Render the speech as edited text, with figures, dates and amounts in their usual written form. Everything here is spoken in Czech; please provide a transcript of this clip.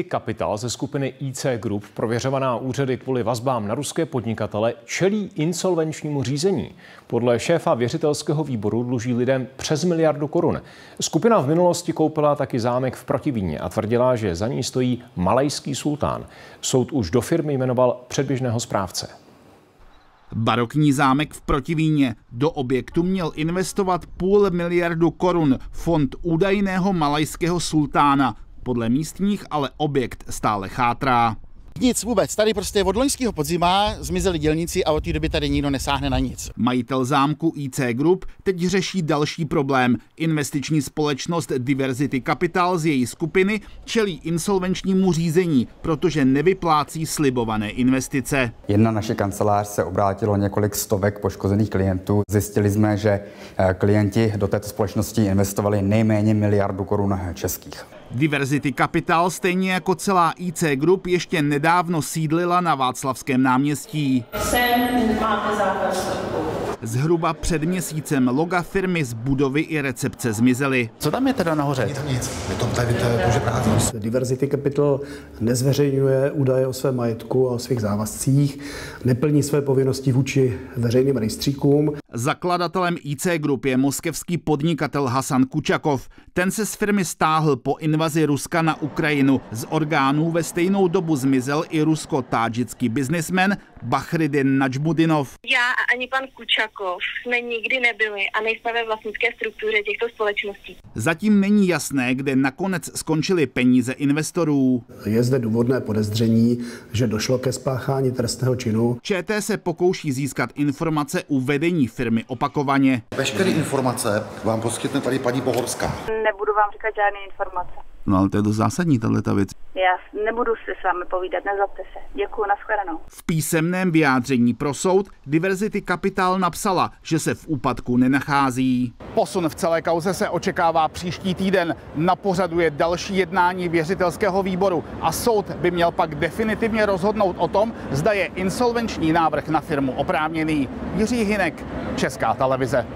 Kapitál ze skupiny IC Group, prověřovaná úřady kvůli vazbám na ruské podnikatele, čelí insolvenčnímu řízení. Podle šéfa věřitelského výboru dluží lidem přes 1 miliardu korun. Skupina v minulosti koupila taky zámek v Protivíně a tvrdila, že za ní stojí malajský sultán. Soud už do firmy jmenoval předběžného správce. Barokní zámek v Protivíně. Do objektu měl investovat 0,5 miliardy korun fond údajného malajského sultána. Podle místních ale objekt stále chátrá. Nic vůbec, tady prostě od loňského podzima zmizeli dělníci a od té doby tady nikdo nesáhne na nic. Majitel zámku IC Group teď řeší další problém. Investiční společnost Diverzity Capital z její skupiny čelí insolvenčnímu řízení, protože nevyplácí slibované investice. Jedna naše kancelář se obrátilo několik stovek poškozených klientů. Zjistili jsme, že klienti do této společnosti investovali nejméně 1 miliardu korun českých. Diverzity Capital, stejně jako celá IC Group, ještě nedávno sídlila na Václavském náměstí. Sem máte zákaz vstupu. Zhruba před měsícem loga firmy z budovy i recepce zmizely. Co tam je teda nahoře? Není tam nic, je to tady bože prázdno. Diverzity Capital nezveřejňuje údaje o svém majetku a o svých závazcích, neplní své povinnosti vůči veřejným rejstříkům. Zakladatelem IC Group je moskevský podnikatel Hasan Kučakov. Ten se z firmy stáhl po invazi Ruska na Ukrajinu. Z orgánů ve stejnou dobu zmizel i rusko-tádžický biznismen Bahridin Nadžmudinov. Já a ani pan Kučakov jsme nikdy nebyli a nejsme ve vlastnické struktuře těchto společností. Zatím není jasné, kde nakonec skončily peníze investorů. Je zde důvodné podezření, že došlo ke spáchání trestného činu. ČT se pokouší získat informace u vedení firmy opakovaně. Veškeré informace vám poskytne tady paní Bohorská. Nebudu vám říkat žádné informace. No ale to je dost zásadní tato věc. Já nebudu si s vámi povídat, nezlobte se. Děkuju, nashledanou. V písemném vyjádření pro soud Diverzity Capital napsala, že se v úpadku nenachází. Posun v celé kauze se očekává příští týden. Na pořadu je další jednání věřitelského výboru a soud by měl pak definitivně rozhodnout o tom, zda je insolvenční návrh na firmu oprávněný. Jiří Hynek, Česká televize.